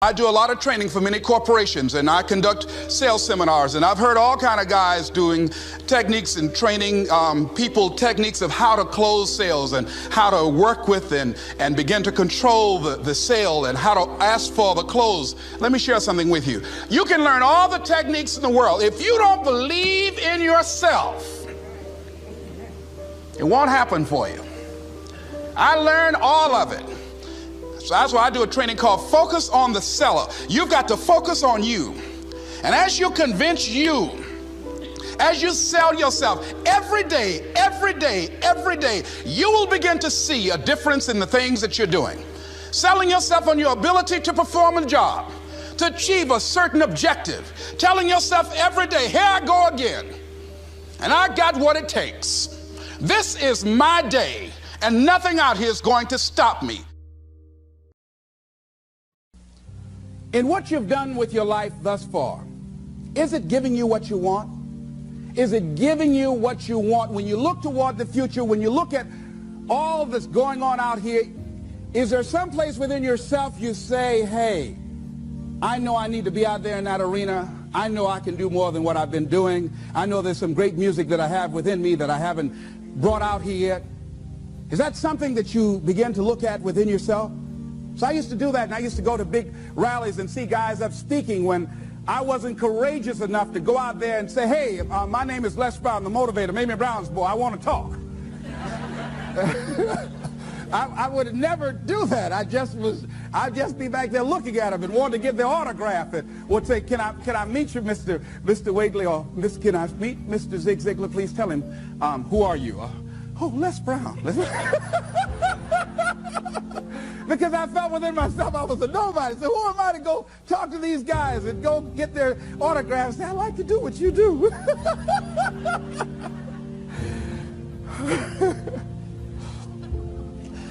I do a lot of training for many corporations, and I conduct sales seminars, and I've heard all kind of guys doing techniques and training people techniques of how to close sales and how to work with and begin to control the sale and how to ask for the close. Let me share something with you. You can learn all the techniques in the world. If you don't believe in yourself, it won't happen for you. I learned all of it. So that's why I do a training called Focus on the Seller. You've got to focus on you. And as you convince you, as you sell yourself every day, you will begin to see a difference in the things that you're doing. Selling yourself on your ability to perform a job, to achieve a certain objective. Telling yourself every day, here I go again. And I got what it takes. This is my day, and nothing out here is going to stop me. In what you've done with your life thus far, is it giving you what you want? Is it giving you what you want? When you look toward the future, when you look at all that's going on out here, is there some place within yourself you say, hey, I know I need to be out there in that arena. I know I can do more than what I've been doing. I know there's some great music that I have within me that I haven't brought out here yet. Is that something that you begin to look at within yourself? So I used to do that, and I used to go to big rallies and see guys up speaking when I wasn't courageous enough to go out there and say, hey, my name is Les Brown, the motivator, Mamie Brown's boy, I want to talk. I would never do that. I'd just be back there looking at them and wanting to get their autograph and would say, can I meet you, Mr. Wakely, or can I meet Mr. Zig Ziglar? Please tell him, who are you? Oh, Les Brown. Because I felt within myself I was a nobody. So who am I to go talk to these guys and go get their autographs? I like to do what you do.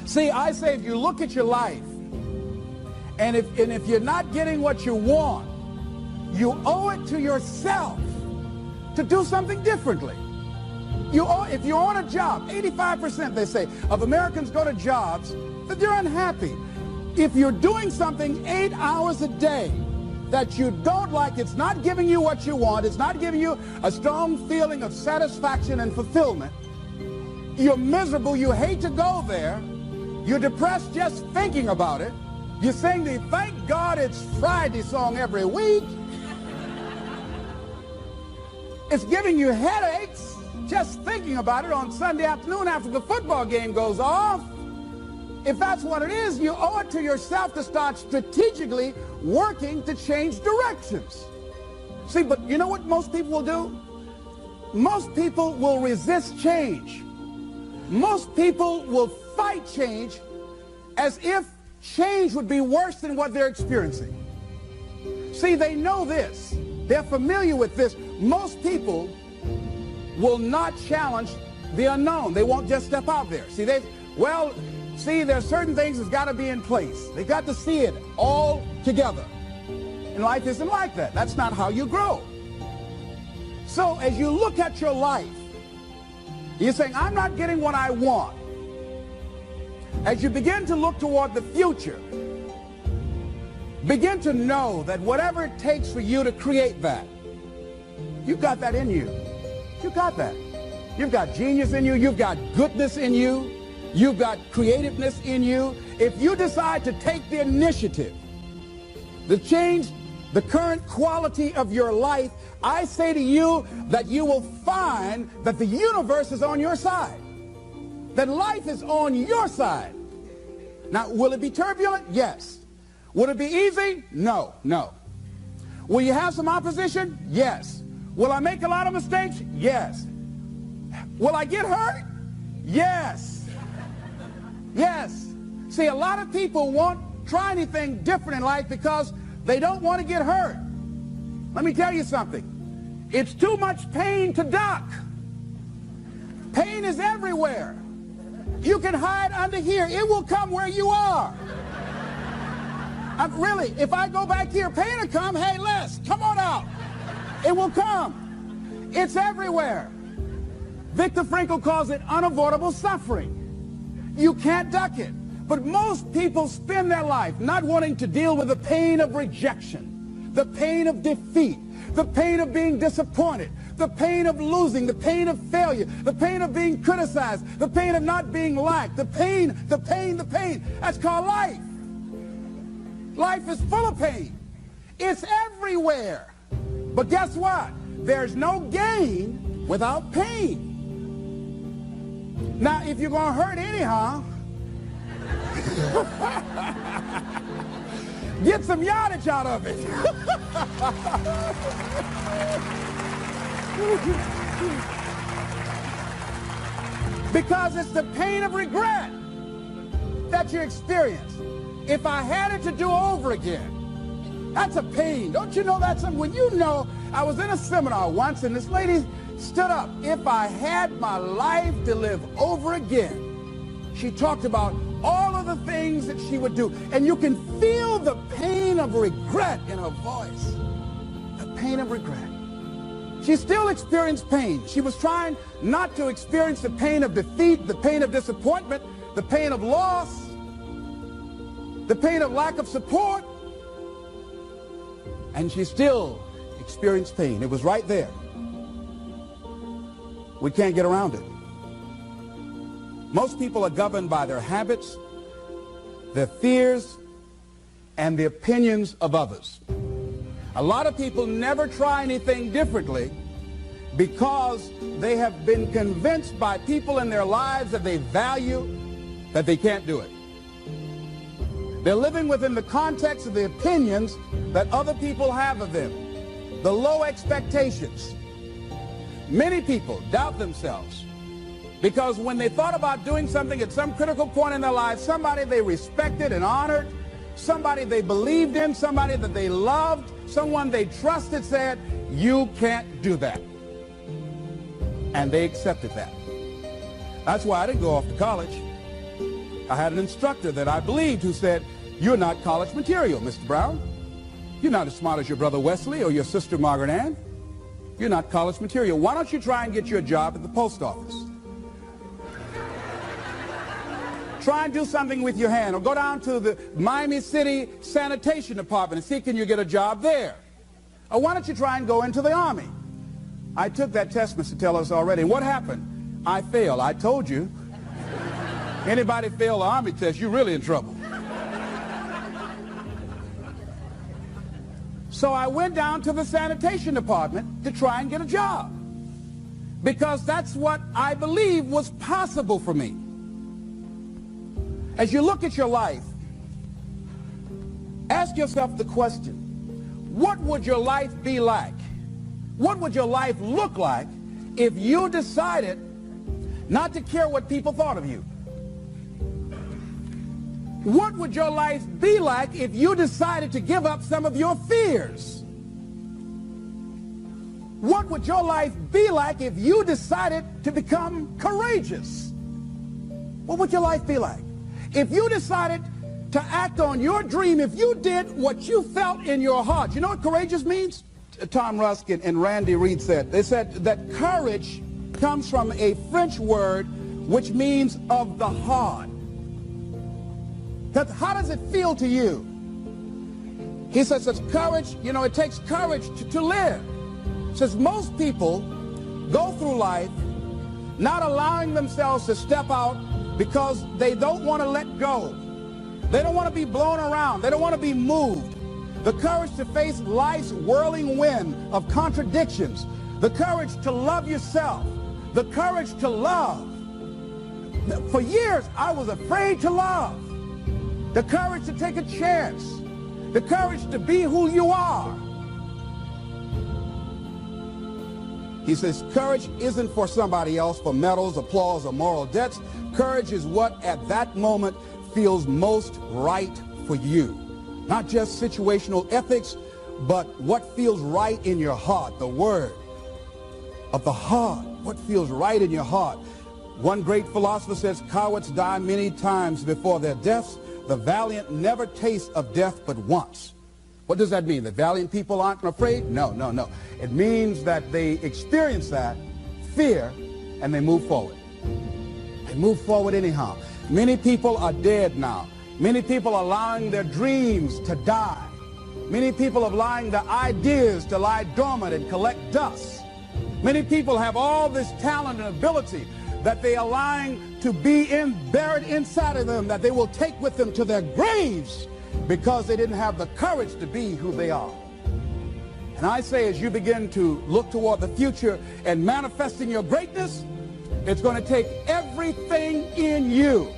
See, I say if you look at your life, and if you're not getting what you want, you owe it to yourself to do something differently. If you're on a job, 85%, they say, of Americans go to jobs that they're unhappy. If you're doing something 8 hours a day that you don't like, it's not giving you what you want, it's not giving you a strong feeling of satisfaction and fulfillment, you're miserable, you hate to go there, you're depressed just thinking about it, you sing the Thank God It's Friday song every week, it's giving you headaches just thinking about it on Sunday afternoon after the football game goes off. If that's what it is, you owe it to yourself to start strategically working to change directions. See, but you know what most people will do? Most people will resist change. Most people will fight change as if change would be worse than what they're experiencing. See, they know this. They're familiar with this. Most people will not challenge the unknown. They won't just step out there. See, there's certain things that's got to be in place. They got to see it all together. And life isn't like that. That's not how you grow. So as you look at your life, you're saying, I'm not getting what I want. As you begin to look toward the future, begin to know that whatever it takes for you to create that, you've got that in you. You've got that. You've got genius in you. You've got goodness in you. You've got creativeness in you. If you decide to take the initiative to change the current quality of your life, I say to you that you will find that the universe is on your side, that life is on your side. Now, will it be turbulent? Yes. Will it be easy? No, no. Will you have some opposition? Yes. Will I make a lot of mistakes? Yes. Will I get hurt? Yes. Yes. See, a lot of people won't try anything different in life because they don't want to get hurt. Let me tell you something. It's too much pain to duck. Pain is everywhere. You can hide under here. It will come where you are. Really, if I go back here, pain will come. Hey, Les, come on out. It will come. It's everywhere. Viktor Frankl calls it unavoidable suffering. You can't duck it. But most people spend their life not wanting to deal with the pain of rejection, the pain of defeat, the pain of being disappointed, the pain of losing, the pain of failure, the pain of being criticized, the pain of not being liked, the pain. That's called life. Life is full of pain. It's everywhere. But guess what? There's no gain without pain. Now, if you're going to hurt anyhow, get some yardage out of it. Because it's the pain of regret that you experience. If I had it to do over again, that's a pain. Don't you know that's something? When you know, I was in a seminar once and this lady stood up. If I had my life to live over again, she talked about all of the things that she would do. And you can feel the pain of regret in her voice. The pain of regret. She still experienced pain. She was trying not to experience the pain of defeat, the pain of disappointment, the pain of loss, the pain of lack of support. And she still experienced pain. It was right there. We can't get around it. Most people are governed by their habits, their fears, and the opinions of others. A lot of people never try anything differently because they have been convinced by people in their lives that they value that they can't do it. They're living within the context of the opinions that other people have of them, the low expectations. Many people doubt themselves because when they thought about doing something at some critical point in their lives, somebody they respected and honored, somebody they believed in, somebody that they loved, someone they trusted said, you can't do that. And they accepted that. That's why I didn't go off to college. I had an instructor that I believed who said, you're not college material, Mr. Brown. You're not as smart as your brother Wesley or your sister Margaret Ann. You're not college material. Why don't you try and get you a job at the post office? Try and do something with your hand, or go down to the Miami City Sanitation Department and see can you get a job there. Or why don't you try and go into the Army? I took that test, Mr. Tellers, already. What happened? I failed. I told you. Anybody fail the Army test, you're really in trouble. So I went down to the sanitation department to try and get a job because that's what I believe was possible for me. As you look at your life, ask yourself the question, what would your life be like? What would your life look like if you decided not to care what people thought of you? What would your life be like if you decided to give up some of your fears? What would your life be like if you decided to become courageous? What would your life be like? If you decided to act on your dream, if you did what you felt in your heart. You know what courageous means? Tom Rusk and Randy Reed said. They said that courage comes from a French word which means of the heart. How does it feel to you? He says it's courage, you know, it takes courage to live. Says most people go through life not allowing themselves to step out because they don't want to let go. They don't want to be blown around. They don't want to be moved. The courage to face life's whirling wind of contradictions. The courage to love yourself. The courage to love. For years, I was afraid to love. The courage to take a chance. The courage to be who you are. He says courage isn't for somebody else, for medals, applause, or moral debts. Courage is what at that moment feels most right for you. Not just situational ethics, but what feels right in your heart. The word of the heart. What feels right in your heart. One great philosopher says, cowards die many times before their deaths. The valiant never taste of death but once. What does that mean? The valiant people aren't afraid? No, no, no. It means that they experience that fear and they move forward. They move forward anyhow. Many people are dead now. Many people are allowing their dreams to die. Many people are allowing their ideas to lie dormant and collect dust. Many people have all this talent and ability that they are allowing to be buried inside of them, that they will take with them to their graves because they didn't have the courage to be who they are. And I say, as you begin to look toward the future and manifesting your greatness, it's going to take everything in you,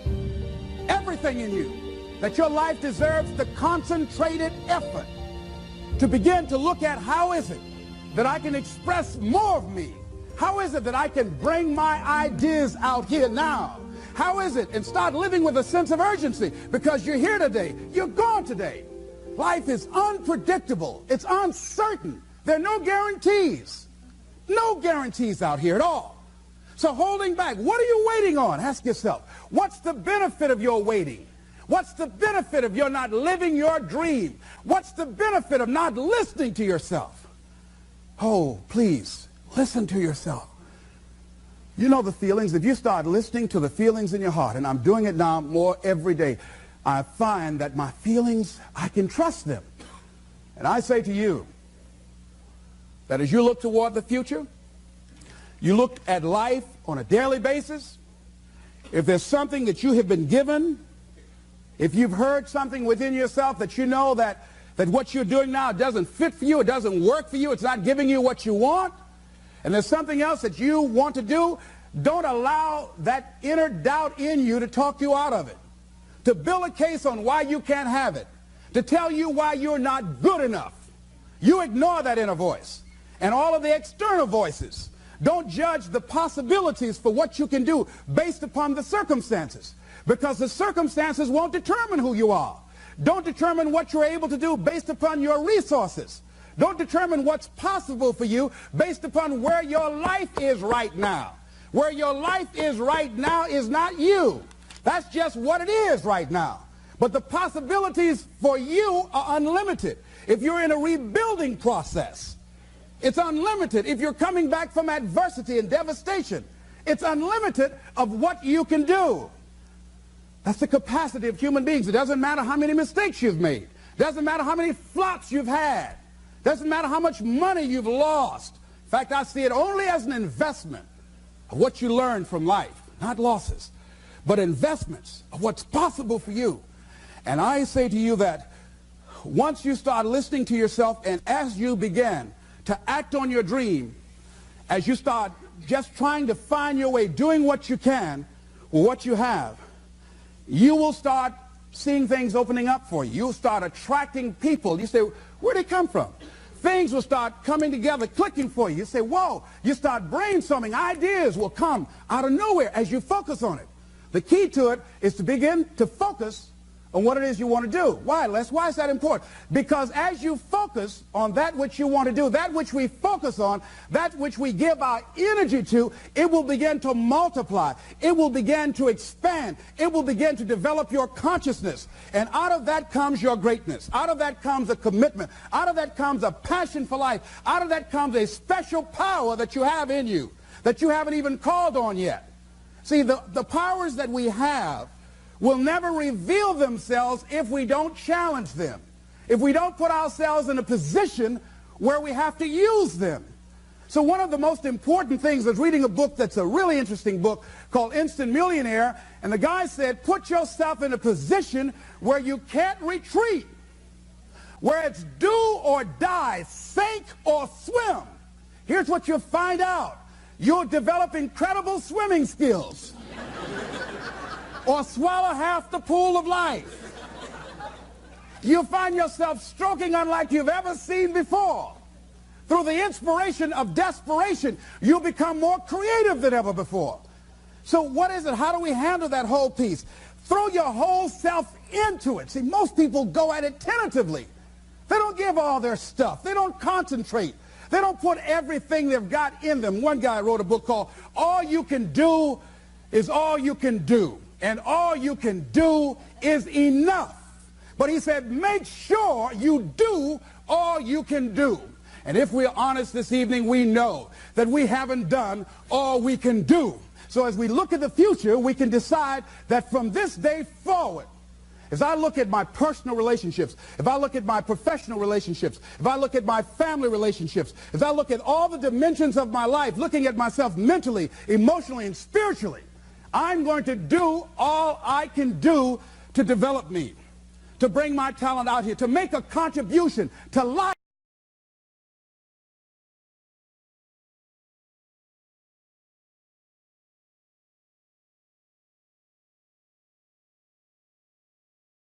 that your life deserves the concentrated effort to begin to look at how is it that I can express more of me? How is it that I can bring my ideas out here now? How is it? And start living with a sense of urgency, because you're here today, you're gone today. Life is unpredictable. It's uncertain. There are no guarantees. No guarantees out here at all. So holding back, what are you waiting on? Ask yourself, what's the benefit of your waiting? What's the benefit of your not living your dream? What's the benefit of not listening to yourself? Oh, please, listen to yourself. You know the feelings. If you start listening to the feelings in your heart, and I'm doing it now more every day, I find that my feelings, I can trust them. And I say to you that as you look toward the future, you look at life on a daily basis, if there's something that you have been given, if you've heard something within yourself that you know that what you're doing now doesn't fit for you, it doesn't work for you, it's not giving you what you want, and there's something else that you want to do, don't allow that inner doubt in you to talk you out of it, to build a case on why you can't have it, to tell you why you're not good enough. You ignore that inner voice and all of the external voices. Don't judge the possibilities for what you can do based upon the circumstances, because the circumstances won't determine who you are. Don't determine what you're able to do based upon your resources. Don't determine what's possible for you based upon where your life is right now. Where your life is right now is not you. That's just what it is right now. But the possibilities for you are unlimited. If you're in a rebuilding process, it's unlimited. If you're coming back from adversity and devastation, it's unlimited of what you can do. That's the capacity of human beings. It doesn't matter how many mistakes you've made. It doesn't matter how many flops you've had. It doesn't matter how much money you've lost. In fact, I see it only as an investment of what you learn from life, not losses, but investments of what's possible for you. And I say to you that once you start listening to yourself, and as you begin to act on your dream, as you start just trying to find your way, doing what you can with what you have, you will start seeing things opening up for you. You'll start attracting people. You say, where'd they come from? Things will start coming together, clicking for you. You say, whoa. You start brainstorming. Ideas will come out of nowhere as you focus on it. The key to it is to begin to focus on what it is you want to do. Why, Les? Why is that important? Because as you focus on that which you want to do, that which we focus on, that which we give our energy to, it will begin to multiply. It will begin to expand. It will begin to develop your consciousness. And out of that comes your greatness. Out of that comes a commitment. Out of that comes a passion for life. Out of that comes a special power that you have in you that you haven't even called on yet. See, the powers that we have will never reveal themselves if we don't challenge them, if we don't put ourselves in a position where we have to use them. So one of the most important things is reading a book that's a really interesting book called Instant Millionaire, and the guy said, put yourself in a position where you can't retreat, where it's do or die, sink or swim. Here's what you'll find out. You'll develop incredible swimming skills. Or swallow half the pool of life. You'll find yourself stroking unlike you've ever seen before. Through the inspiration of desperation, you'll become more creative than ever before. So what is it? How do we handle that whole piece? Throw your whole self into it. See, most people go at it tentatively. They don't give all their stuff. They don't concentrate. They don't put everything they've got in them. One guy wrote a book called All You Can Do Is All You Can Do. And all you can do is enough. But he said, make sure you do all you can do. And if we're honest this evening, we know that we haven't done all we can do. So as we look at the future, we can decide that from this day forward, as I look at my personal relationships, if I look at my professional relationships, if I look at my family relationships, if I look at all the dimensions of my life, looking at myself mentally, emotionally, and spiritually, I'm going to do all I can do to develop me, to bring my talent out here, to make a contribution to life.